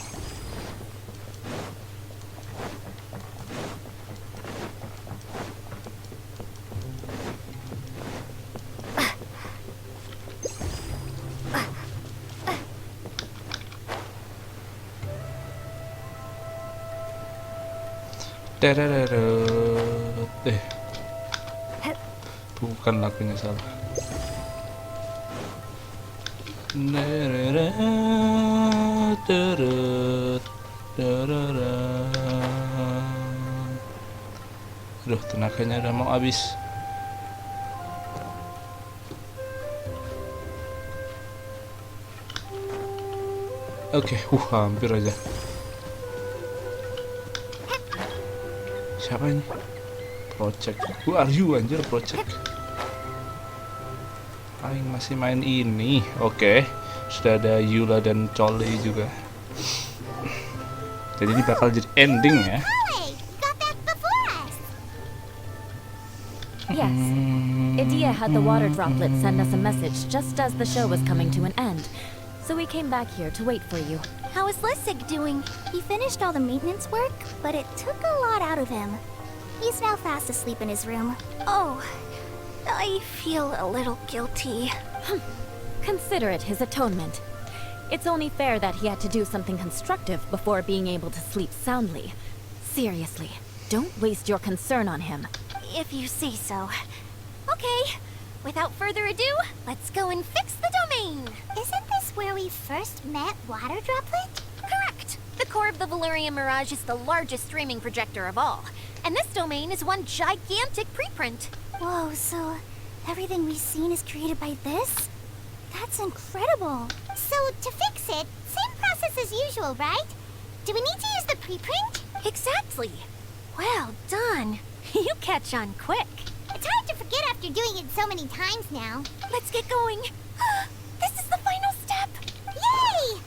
Bukan lagunya salah. Aduh, tenaganya udah mau habis. Oke, hampir aja. Siapa ini? Project. Who are you anjir, Project? Aing masih main ini. Oke. Sudah ada Yula dan Chole juga. Jadi ini bakal jadi ending ya. Hey, got that before us. Yes. Idia had the water droplet send us a message just as the show was coming to an end. So we came back here to wait for you. How is Lessig doing? He finished all the maintenance work, but it took a lot out of him. He's now fast asleep in his room. Oh, I feel a little guilty. Consider it his atonement. It's only fair that he had to do something constructive before being able to sleep soundly. Seriously, don't waste your concern on him. If you say so. Okay, without further ado, let's go and fix the domain. Isn't this where we first met Water Droplet? Correct. The core of the Valerian Mirage is the largest streaming projector of all. And this domain is one gigantic preprint. Whoa, so everything we've seen is created by this? That's incredible. So to fix it, same process as usual, right? Do we need to use the preprint? Exactly. Well done. You catch on quick. It's hard to forget after doing it so many times now. Let's get going. This is the final step. Yay!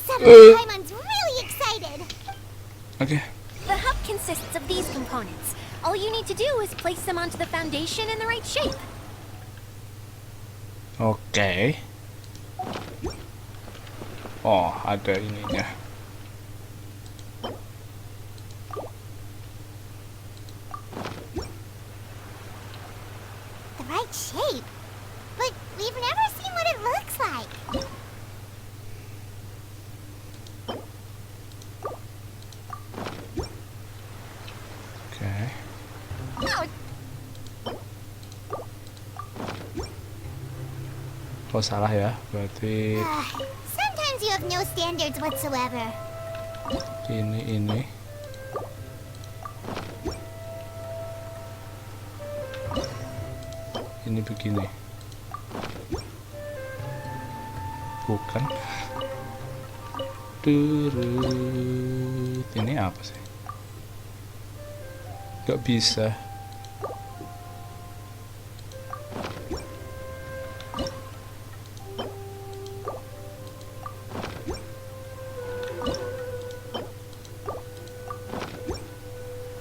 Suddenly Paimon's really excited. Oke. The hub consists of these components. All you need to do is place them onto the foundation in the right shape. Oke. Oh, ada ininya. The right shape? But we've never seen what it looks like. Oke. Oh, salah ya. Berarti Sometimes you have no standards whatsoever. ini. Ini begini. Bukan. Turut. Ini apa sih? Gak bisa.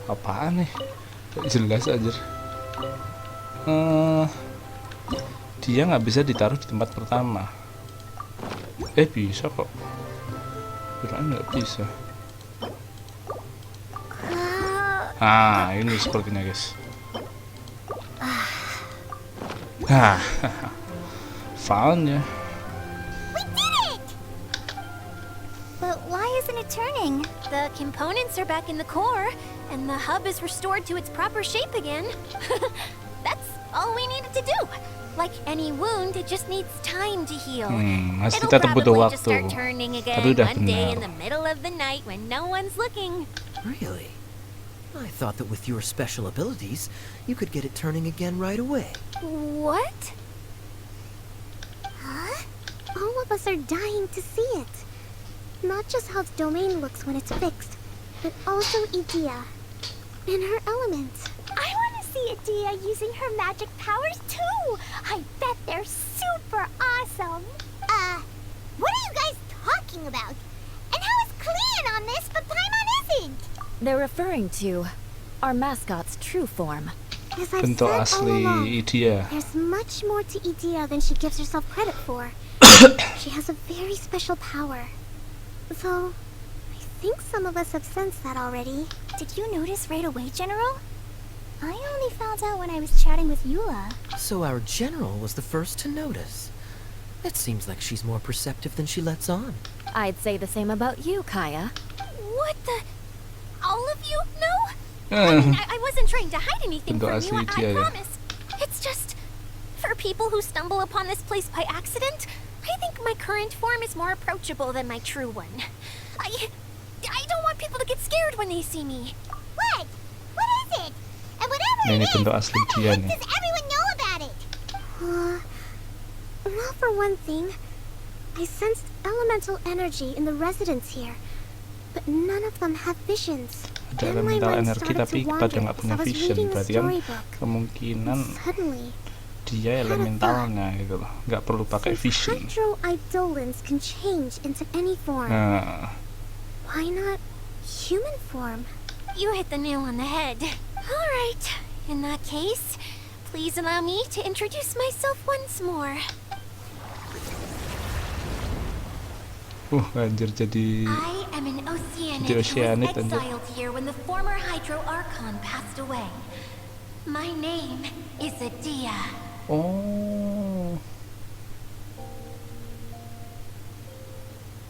Apaan nih? Gak jelas aja. Dia nggak bisa ditaruh di tempat pertama. Bisa kok. Kirain nggak bisa. Ini sepertinya guys. Found ya. We did it! But why isn't it turning? The components are back in the core, and the hub is restored to its proper shape again. That's all we needed to do. Like any wound, it just needs time to heal. Masih It'll tetap butuh probably just waktu. start turning again Tapi udah one day in benar. the middle of the night when no one's looking. Really? I thought that with your special abilities, you could get it turning again right away. What? Huh? All of us are dying to see it. Not just how the domain looks when it's fixed, but also Idea. And her elements. I want to see Idea using her magic powers too! I bet they're super awesome! What are you guys talking about? And how is Klean on this, but Paimon isn't? They're referring to our mascot's true form. As I've Bentuk said all asli along, Idea. there's much more to Idea than she gives herself credit for. She has a very special power. Though, I think some of us have sensed that already. Did you notice right away, General? I only found out when I was chatting with Eula. So our general was the first to notice. It seems like she's more perceptive than she lets on. I'd say the same about you, Kaya. What the? All of you? No? I mean, I wasn't trying to hide anything Bentuk from you, asli I dia ya. promise. It's just, for people who stumble upon this place by accident, I think my current form is more approachable than my true one. I don't want people to get scared when they see me. What? What is it? And whatever Nah, ini it is, bentuk asli what the dia heck nih. does everyone know about it? Well, for one thing, I sensed elemental energy in the residents here, but none of them have visions. Ada Then my elemental mind energi started tapi to kita wander nggak punya as I was vision. reading the Berarti kan storybook. kemungkinan Suddenly, dia elementalnya gitu loh. Nggak perlu pakai since vision. hydro-eidolons can change into any form, Nah, why not human form? You hit the nail on the head. All right. In that case, please allow me to introduce myself once more. anjir jadi I am an Oceanic The who was Oceanic and the- exiled here when the former Hydro Archon passed away. My name is Adia. Oh,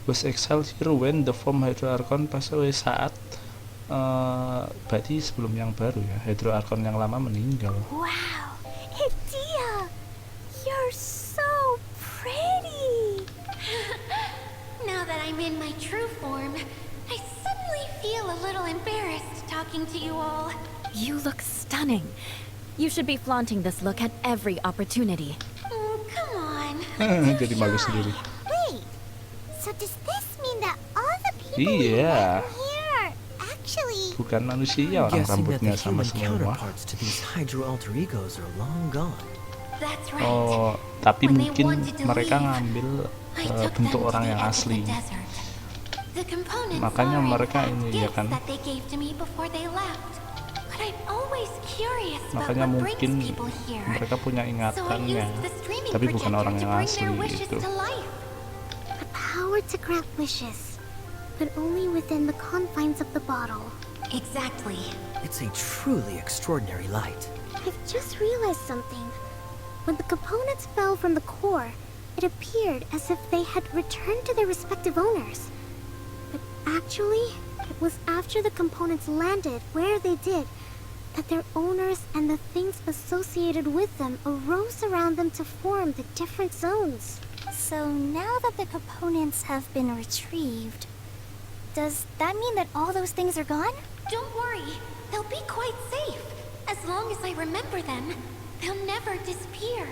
was exiled here when the former Hydro Archon passed away. Saat berarti sebelum yang baru ya, Hydro Archon yang lama meninggal. Wow, Adia, you're so pretty. Now that I'm in my true form, I suddenly feel a little embarrassed talking to you all. You look stunning. You should be flaunting this look at every opportunity. Oh, come on. Jadi malu sendiri. Wait, so does this mean that all the people Iya. we met here are actually... Bukan manusia, orang Guessing that rambutnya the sama human semua. counterparts to these Hydro alter egos are long gone. That's right. Oh, tapi When they mungkin wanted to mereka leave, ngambil I took bentuk them to orang the yang edge of asli. the desert. The components Makanya are in mereka fact ini, ya gifts kan? that they gave to me before they left. But I'm always curious about Makanya what mungkin brings people here. mereka punya So I ingatannya, used the streaming tapi bukan projector orang to yang bring asli their wishes gitu. to life. The power to grant wishes, but only within the confines of the bottle. Exactly. It's a truly extraordinary light. I've just realized something. When the components fell from the core, it appeared as if they had returned to their respective owners. But actually, it was after the components landed where they did that their owners and the things associated with them arose around them to form the different zones. So now that the components have been retrieved, does that mean that all those things are gone? Don't worry. They'll be quite safe. As long as I remember them, they'll never disappear.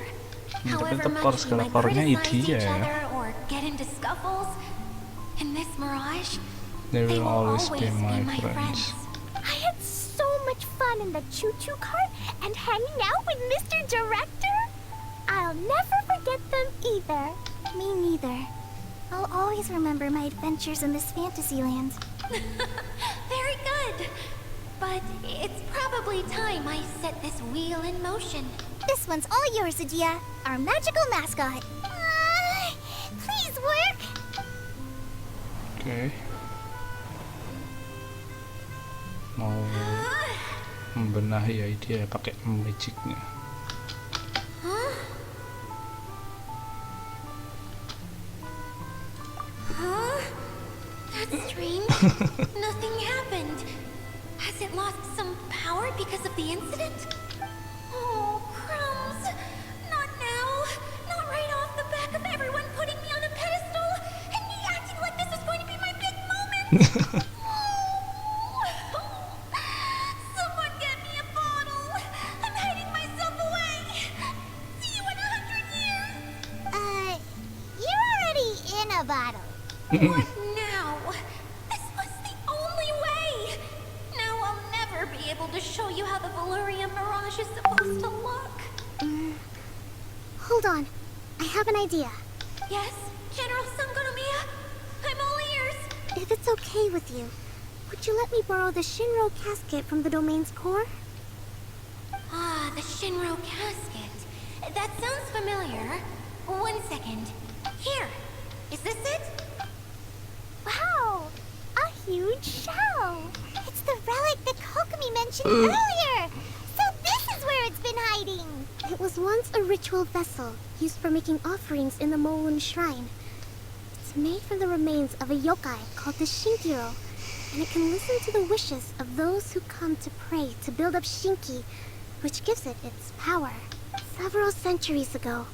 Tapi However tetap much we might skala-skalanya criticize dia each ya. other or get into scuffles, in this mirage, They they will will always be my friends. friends. I had so much fun in the choo-choo cart and hanging out with Mr. Director. I'll never forget them either. Me neither. I'll always remember my adventures in this fantasy land. Very good. But it's probably time I set this wheel in motion. This one's all yours, Adia, our magical mascot. Please work. Oke. Mau membenahi idea pakai magicnya. Huh? Huh? That's strange. Nothing happened. Has it lost some power because of the incident? Oh, crumbs. Not now. Not right off the back of everyone putting me on a pedestal and me acting like this was going to be my big moment. Someone get me a bottle. I'm hiding myself away. See you in 100 years. You're already in a bottle. What now? This was the only way. Now I'll never be able to show you how the Valyria Mirage is supposed to look. Hold on. I have an idea. Yes, General Sangonomiya? I'm all ears. If it's okay with you, would you let me borrow the Shinro casket from the domain's core? Ah, the Shinro casket. That sounds familiar. 1 second. Here. Is this it? Wow! A huge shell! It's the relic that Kokomi mentioned earlier! So this is where it's been hiding! It was once a ritual vessel used for making offerings in the Molun Shrine. It's made from the remains of a yokai called the Shinkiro, and it can listen to the wishes of those who come to pray to build up Shinki, which gives it its power. Several centuries ago,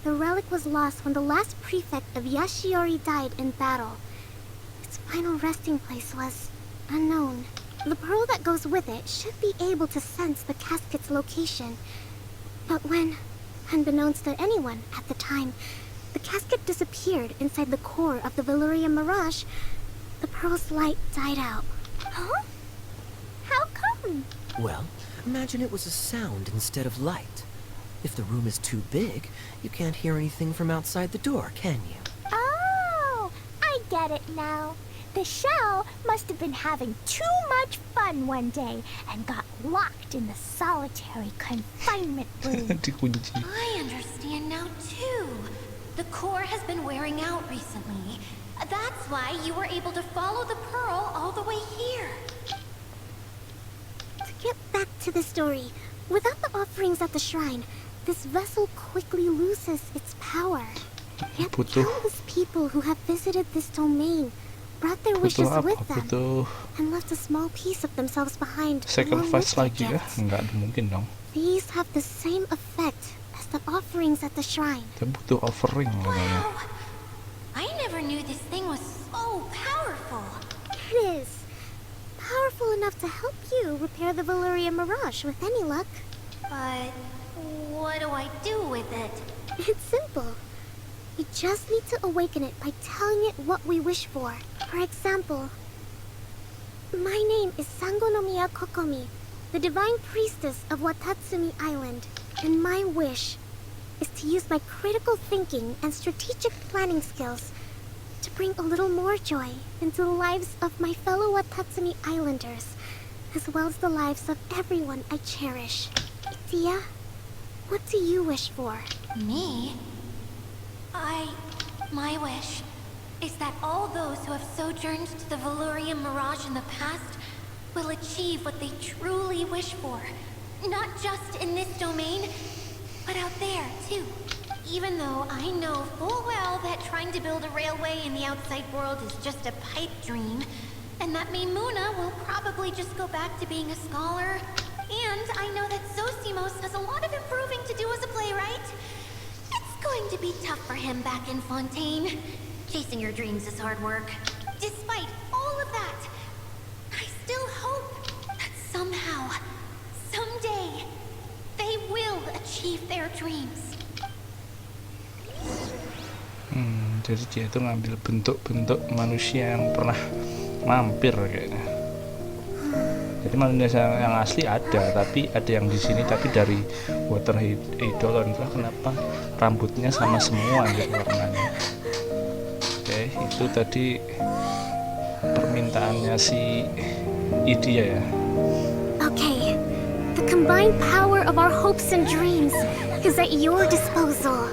the relic was lost when the last prefect of Yashiori died in battle. Its final resting place was unknown. The pearl that goes with it should be able to sense the casket's location. But when, unbeknownst to anyone at the time, the casket disappeared inside the core of the Valyria Mirage, the pearl's light died out. Huh? How come? Well, imagine it was a sound instead of light. If the room is too big, you can't hear anything from outside the door, can you? Oh, I get it now. The shell must have been having too much fun one day and got locked in the solitary confinement room. Dikunci. I understand now too. The core has been wearing out recently. That's why you were able to follow the pearl all the way here. To get back to the story, without the offerings at the shrine, this vessel quickly loses its power. Yet Butuh countless people who have visited this domain brought their wishes apa? with them Butuh and left a small piece of themselves behind. sacrifice along with lagi their kah? gifts. Nggak mungkin dong. These have the same effect as the offerings at the shrine. Kita butuh offering katanya. Wow! I never knew this thing was so powerful. It is powerful enough to help you repair the Valyria Mirage with any luck. But what do I do with it? It's simple. We just need to awaken it by telling it what we wish for. For example, my name is Sangonomiya Kokomi, the divine priestess of Watatsumi Island, and my wish is to use my critical thinking and strategic planning skills to bring a little more joy into the lives of my fellow Watatsumi Islanders, as well as the lives of everyone I cherish. Tia, what do you wish for? Me? My wish is that all those who have sojourned to the Valyria Mirage in the past will achieve what they truly wish for. Not just in this domain, but out there, too. Even though I know full well that trying to build a railway in the outside world is just a pipe dream, and that Maimuna will probably just go back to being a scholar, and I know that Zosimos has a lot of improving to do as a playwright. It's going to be tough for him back in Fontaine. Chasing your dreams is hard work. Despite all of that, I still hope that somehow, someday, they will achieve their dreams. Jadi dia itu ngambil bentuk-bentuk manusia yang pernah mampir kayaknya. Jadi manusia yang asli ada, tapi ada yang di sini tapi dari water idol. Entah kenapa rambutnya sama semua gitu warnanya. Oke, itu tadi permintaannya si Idia ya. Okay, the combined power of our hopes and dreams is at your disposal.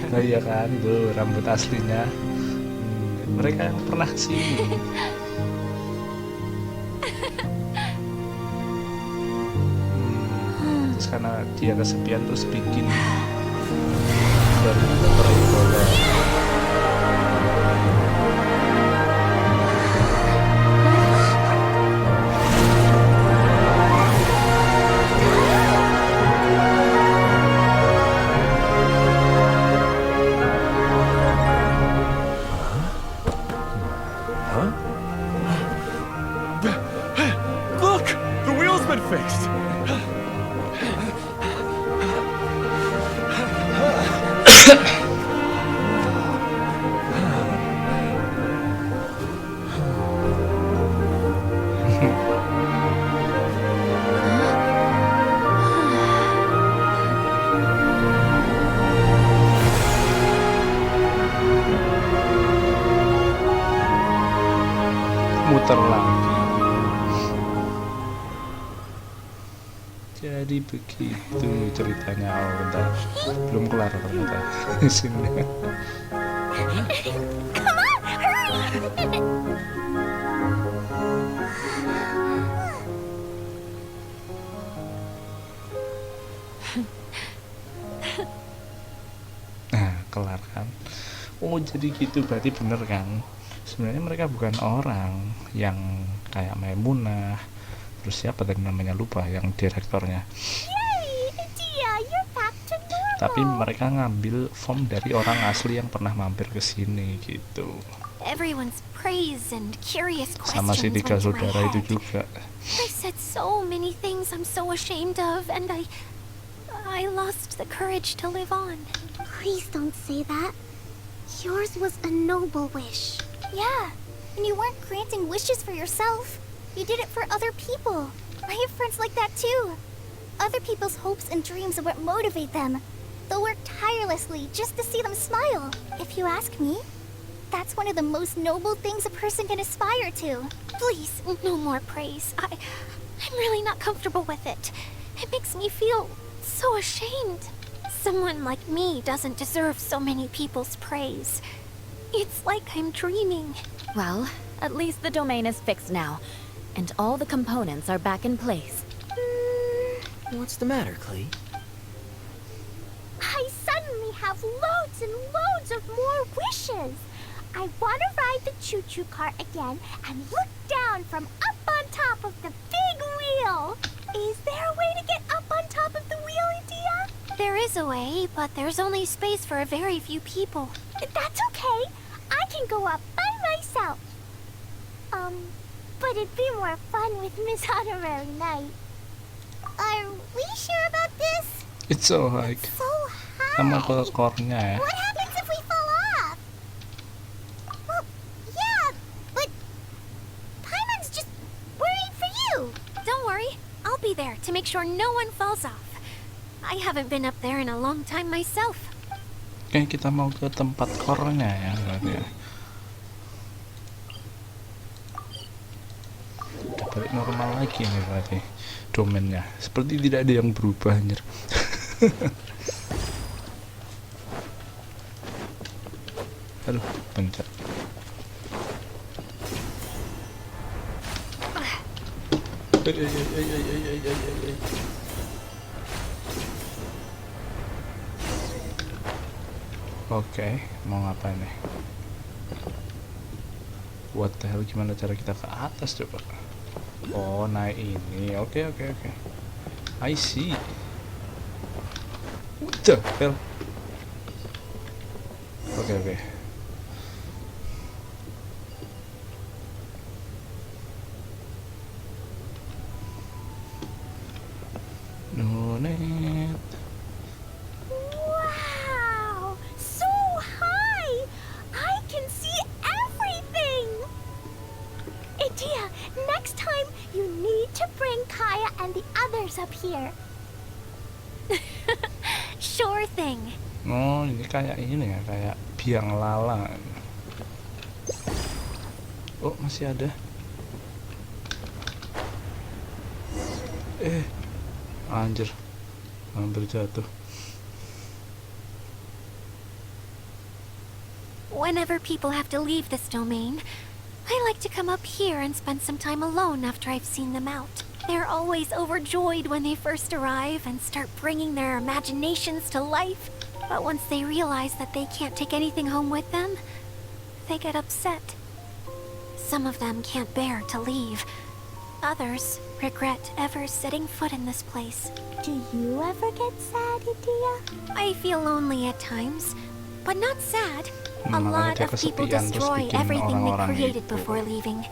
Nah, iya kan, tuh rambut aslinya. Mereka yang pernah kesini. Terus karena dia kesepian terus bikin dari bola. Look! The wheel's been fixed! Muter lagi. Jadi begitu ceritanya. Oh, bentar. Belum kelar ternyata. Sini. Come on, hurry! Nah, kelar kan. Oh, jadi gitu berarti bener kan. Sebenarnya mereka bukan orang yang kayak Maimunah. Terus siapa tadi namanya, lupa, yang direktornya. Yay! Tia, you're back to normal! Tapi mereka ngambil form dari orang asli yang pernah mampir ke sini gitu. Everyone's praise and curious Sama si questions tiga went to my saudara itu head. juga. I said so many things I'm so ashamed of, and I lost the courage to live on. Please don't say that. Yours was a noble wish. Yeah, and you weren't granting wishes for yourself. You did it for other people. I have friends like that too. Other people's hopes and dreams are what motivate them. They'll work tirelessly just to see them smile. If you ask me, that's one of the most noble things a person can aspire to. Please, no more praise. I'm really not comfortable with it. It makes me feel so ashamed. Someone like me doesn't deserve so many people's praise. It's like I'm dreaming. Well, at least the domain is fixed now, and all the components are back in place. What's the matter, Klee? I suddenly have loads and loads of more wishes. I want to ride the choo-choo cart again and look down from up on top of the big wheel. Is there a way to get up on top of the wheel, Edea? There is a way, but there's only space for a very few people. That's okay. I can go up by myself. But it'd be more fun with Miss Honorary Knight. Are we sure about this? It's alright. So high. Kita mau ke core-nya ya. What happens if we fall off? Well, yeah, but Paimon's just worried for you. Don't worry, I'll be there to make sure no one falls off. I haven't been up there in a long time myself. Oke, kita mau ke tempat core-nya ya, berarti ya. Udah balik normal lagi nih berarti domainnya. Seperti tidak ada yang berubah anjir. Aduh, pencet. Oke, mau ngapain nih? What the hell, gimana cara kita ke atas coba? Oh, naik ini. Oke. I see. What the hell? Oke. Donate. Wow, so high. I can see everything. Edea, next time you need to bring Kaya and the others up here. Sure thing. Oh, ini kayak ini ya, kayak biang lala. Oh, masih ada. Anjir. Hampir jatuh. Whenever people have to leave this domain, I like to come up here and spend some time alone after I've seen them out. They're always overjoyed when they first arrive and start bringing their imaginations to life. But once they realize that they can't take anything home with them, they get upset. Some of them can't bear to leave. Others regret ever setting foot in this place. Do you ever get sad, Edea? I feel lonely at times, but not sad. A Makanya lot dia of people kesepian, terus destroy bikin everything they orang-orang created itu. before leaving.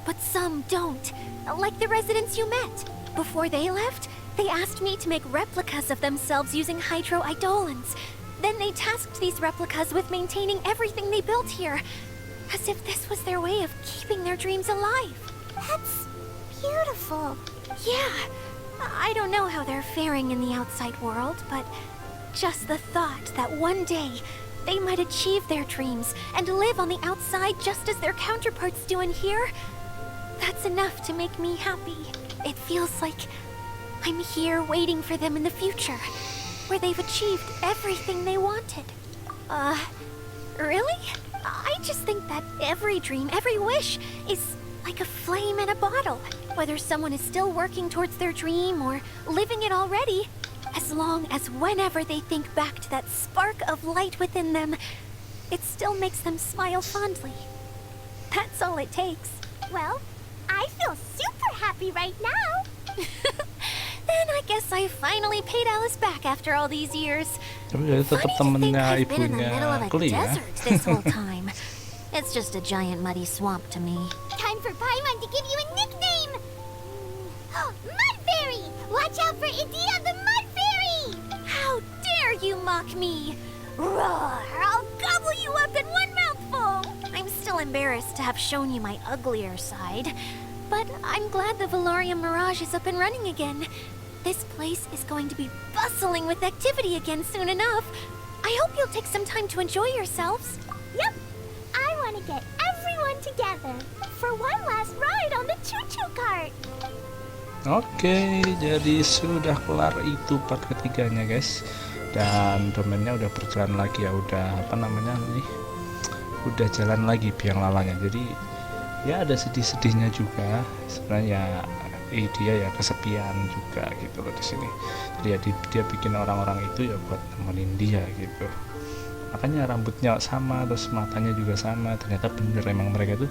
But some don't, like the residents you met. Before they left, they asked me to make replicas of themselves using hydro-eidolons. Then they tasked these replicas with maintaining everything they built here, as if this was their way of keeping their dreams alive. That's beautiful. Yeah, I don't know how they're faring in the outside world, but just the thought that one day they might achieve their dreams and live on the outside just as their counterparts do in here, that's enough to make me happy. It feels like I'm here waiting for them in the future, where they've achieved everything they wanted. Really? I just think that every dream, every wish is like a flame in a bottle. Whether someone is still working towards their dream or living it already, as long as whenever they think back to that spark of light within them, it still makes them smile fondly. That's all it takes. Well, I feel super happy right now. Then I guess I finally paid Alice back after all these years. Tapi dia tetap Funny to think temennya I've been in the ibunya middle of a Klee ya. desert this whole time. It's just a giant muddy swamp to me. Time for Paimon to give you a nickname. Mud Fairy! Watch out for Edea the Mud Fairy! How dare you mock me! Roar! I'll gobble you up in one mouthful! I'm still embarrassed to have shown you my uglier side, but I'm glad the Valorium Mirage is up and running again. This place is going to be bustling with activity again soon enough. I hope you'll take some time to enjoy yourselves. Yep, I want to get everyone together for one last ride on the choo-choo cart. Oke, jadi sudah kelar itu part ketiganya guys, dan domainnya udah berjalan lagi ya, udah apa namanya nih, udah jalan lagi biang lalanya. Jadi ya ada sedih-sedihnya juga sebenarnya, dia ya kesepian juga gitu loh di sini. Jadi ya dia bikin orang-orang itu ya buat nemenin dia gitu, makanya rambutnya sama, terus matanya juga sama. Ternyata bener emang mereka itu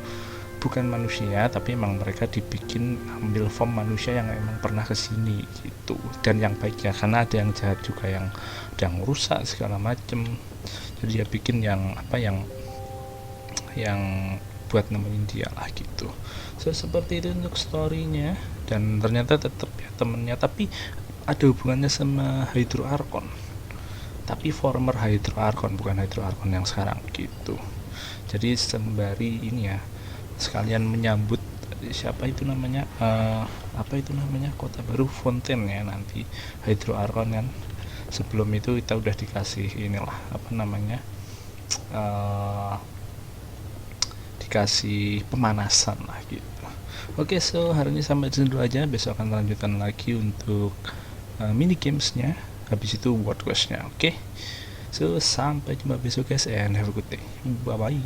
bukan manusia, tapi emang mereka dibikin ambil form manusia yang emang pernah kesini gitu. Dan yang baiknya, karena ada yang jahat juga, yang rusak segala macem. Jadi dia bikin yang apa, yang buat nemenin dia lah gitu. So, seperti itu untuk storynya. Dan ternyata tetap ya temennya, tapi ada hubungannya sama Hydro Archon, tapi former Hydro Archon, bukan Hydro Archon yang sekarang gitu. Jadi sembari ini ya, sekalian menyambut siapa itu namanya, apa itu namanya, kota baru Fontaine ya, nanti Hydro Archon kan. Sebelum itu kita udah dikasih inilah apa namanya, dikasih pemanasan lah gitu. Oke, so hari ini sampai di sini dulu aja. Besok akan lanjutkan lagi untuk mini gamesnya, habis itu word questnya. Oke, so sampai jumpa besok guys, and have a good day. Bye bye.